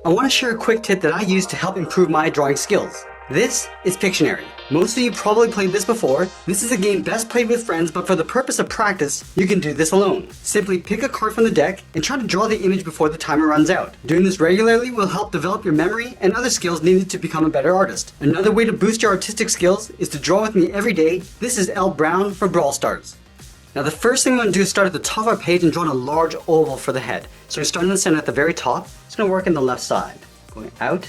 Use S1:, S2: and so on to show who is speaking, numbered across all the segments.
S1: I want to share a quick tip that I use to help improve my drawing skills. This is Pictionary. Most of you probably played this before. This is a game best played with friends, but for the purpose of practice, you can do this alone. Simply pick a card from the deck and try to draw the image before the timer runs out. Doing this regularly will help develop your memory and other skills needed to become a better artist. Another way to boost your artistic skills is to draw with me every day. This is L. Brown for Brawl Stars. Now the first thing we're going to do is start at the top of our page and draw a large oval for the head. So we're starting in the center at the very top. It's going to work in the left side. Going out,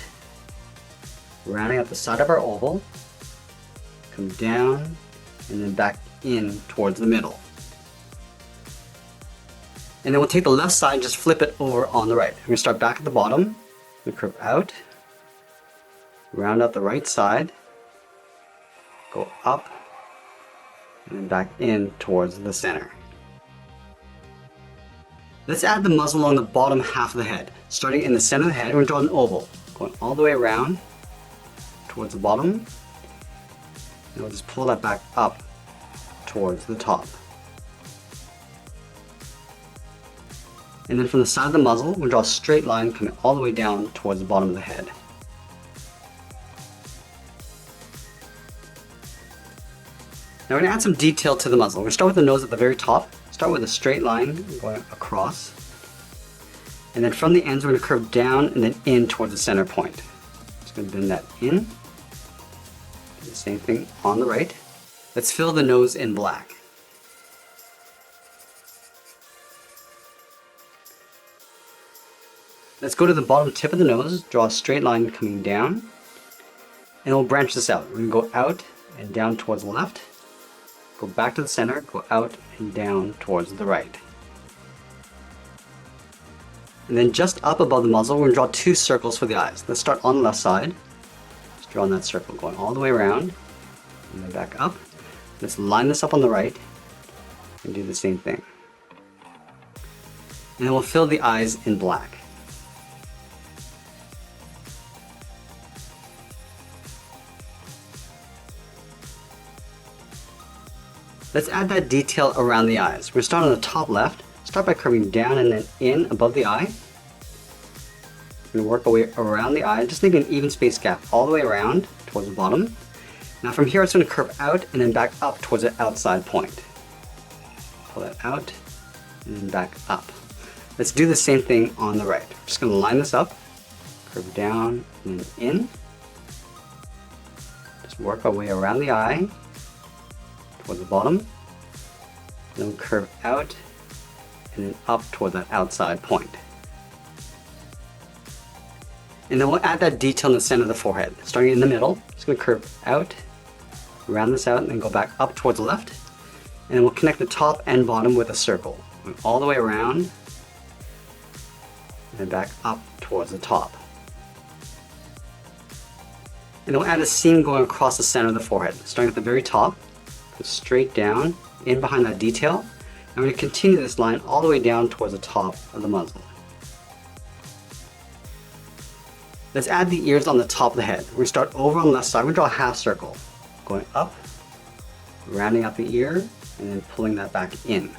S1: rounding out the side of our oval, come down, and then back in towards the middle. And then we'll take the left side and just flip it over on the right. We're going to start back at the bottom, we curve out, round out the right side, go up, and then back in towards the center. Let's add the muzzle along the bottom half of the head. Starting in the center of the head, we're going to draw an oval, going all the way around towards the bottom, and we'll just pull that back up towards the top. And then from the side of the muzzle, we'll draw a straight line coming all the way down towards the bottom of the head. Now we're going to add some detail to the muzzle. We're going to start with the nose at the very top. Start with a straight line going across. And then from the ends, we're going to curve down and then in towards the center point. Just going to bend that in. Do the same thing on the right. Let's fill the nose in black. Let's go to the bottom tip of the nose, draw a straight line coming down, and we'll branch this out. We're going to go out and down towards the left, go back to the center, go out and down towards the right. And then just up above the muzzle, we're going to draw two circles for the eyes. Let's start on the left side. Just drawing that circle, going all the way around, and then back up. Let's line this up on the right, and do the same thing. And then we'll fill the eyes in black. Let's add that detail around the eyes. We're going to start on the top left. Start by curving down and then in above the eye. We're going to work our way around the eye, just leaving an even space gap all the way around towards the bottom. Now from here it's going to curve out and then back up towards the outside point. Pull that out and then back up. Let's do the same thing on the right. We're just going to line this up, curve down and then in. Just work our way around the eye towards the bottom, then curve out and then up toward that outside point. And then we'll add that detail in the center of the forehead. Starting in the middle, just going to curve out, round this out, and then go back up towards the left. And then we'll connect the top and bottom with a circle. All the way around, and then back up towards the top. And then we'll add a seam going across the center of the forehead. Starting at the very top, go straight down, in behind that detail. And we're going to continue this line all the way down towards the top of the muzzle. Let's add the ears on the top of the head. We're going to start over on the left side. We're going to draw a half circle. Going up, rounding out the ear, and then pulling that back in.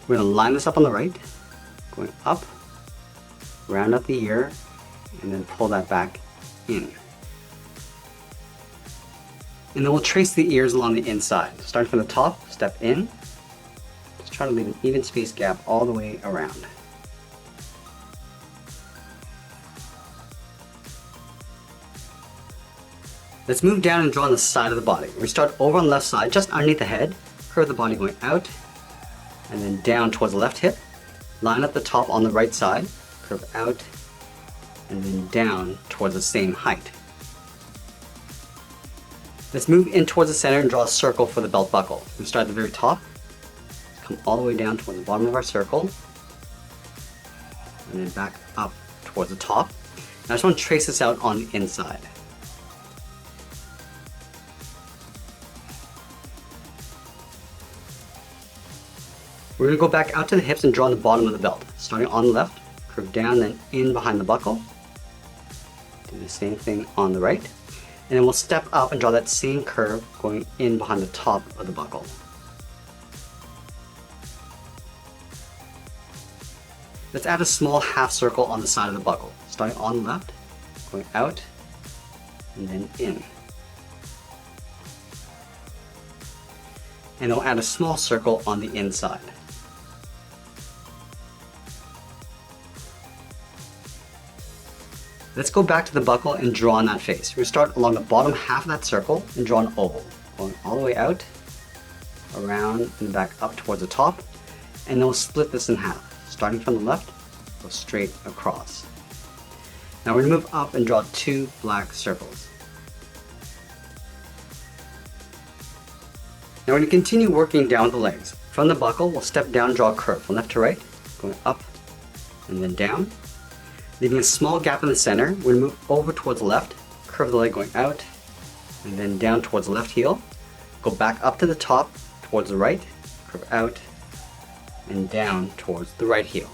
S1: We're going to line this up on the right. Going up, round out the ear, and then pull that back in. And then we'll trace the ears along the inside. Starting from the top, step in. Just try to leave an even space gap all the way around. Let's move down and draw on the side of the body. We start over on the left side, just underneath the head. Curve the body going out, and then down towards the left hip. Line up the top on the right side. Curve out, and then down towards the same height. Let's move in towards the center and draw a circle for the belt buckle. We start at the very top, come all the way down towards the bottom of our circle, and then back up towards the top. Now I just want to trace this out on the inside. We're going to go back out to the hips and draw on the bottom of the belt. Starting on the left, curve down, then in behind the buckle. Do the same thing on the right. And then we'll step up and draw that same curve going in behind the top of the buckle. Let's add a small half circle on the side of the buckle. Starting on the left, going out, and then in. And it'll add a small circle on the inside. Let's go back to the buckle and draw on that face. We're going to start along the bottom half of that circle and draw an oval, going all the way out, around, and back up towards the top. And then we'll split this in half. Starting from the left, go straight across. Now we're going to move up and draw 2 black circles. Now we're going to continue working down the legs. From the buckle, we'll step down and draw a curve from left to right, going up and then down. Leaving a small gap in the center, we're going to move over towards the left, curve the leg going out, and then down towards the left heel. Go back up to the top, towards the right, curve out, and down towards the right heel.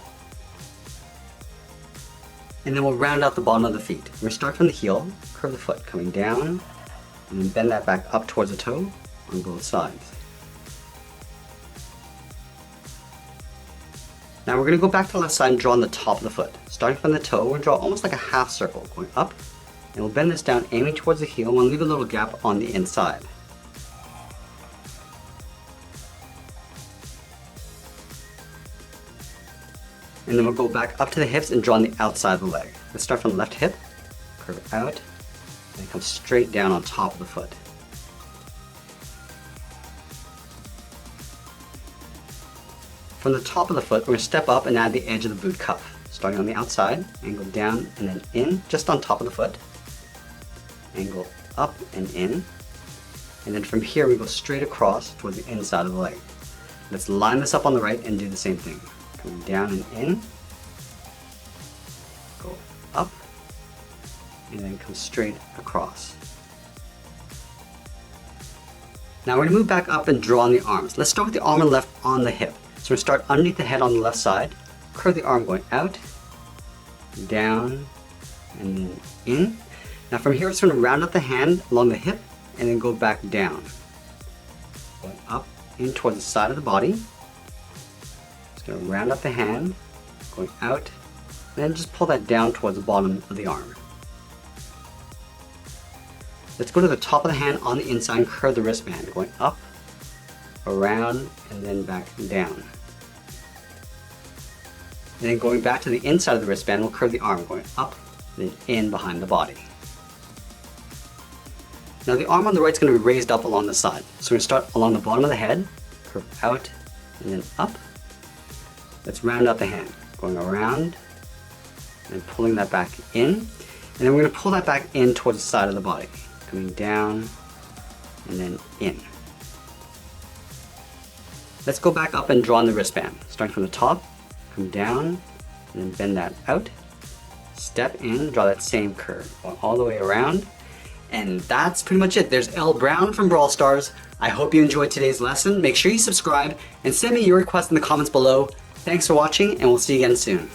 S1: And then we'll round out the bottom of the feet. We're going to start from the heel, curve the foot, coming down, and then bend that back up towards the toe on both sides. Now we're going to go back to the left side and draw on the top of the foot. Starting from the toe, we're going to draw almost like a half circle, going up, and we'll bend this down, aiming towards the heel, and we'll leave a little gap on the inside. And then we'll go back up to the hips and draw on the outside of the leg. Let's start from the left hip, curve out, and come straight down on top of the foot. From the top of the foot, we're going to step up and add the edge of the boot cuff. Starting on the outside, and go down and then in, just on top of the foot. And go up and in. And then from here, we go straight across towards the inside of the leg. Let's line this up on the right and do the same thing. Coming down and in. Go up. And then come straight across. Now we're going to move back up and draw on the arms. Let's start with the arm on the left on the hip. So we're going to start underneath the head on the left side, curve the arm going out, down, and then in. Now from here, it's going to round out the hand along the hip, and then go back down. Going up, in towards the side of the body. Just going to round out the hand, going out, and then just pull that down towards the bottom of the arm. Let's go to the top of the hand on the inside and curve the wristband, going up, around, and then back down. And then going back to the inside of the wristband, we'll curve the arm, going up, and then in behind the body. Now the arm on the right is going to be raised up along the side. So we're going to start along the bottom of the head, curve out, and then up. Let's round out the hand, going around, and pulling that back in. And then we're going to pull that back in towards the side of the body, coming down, and then in. Let's go back up and draw on the wristband. Starting from the top, come down, and then bend that out. Step in, draw that same curve, all the way around. And that's pretty much it. There's L Brown from Brawl Stars. I hope you enjoyed today's lesson. Make sure you subscribe and send me your requests in the comments below. Thanks for watching, and we'll see you again soon.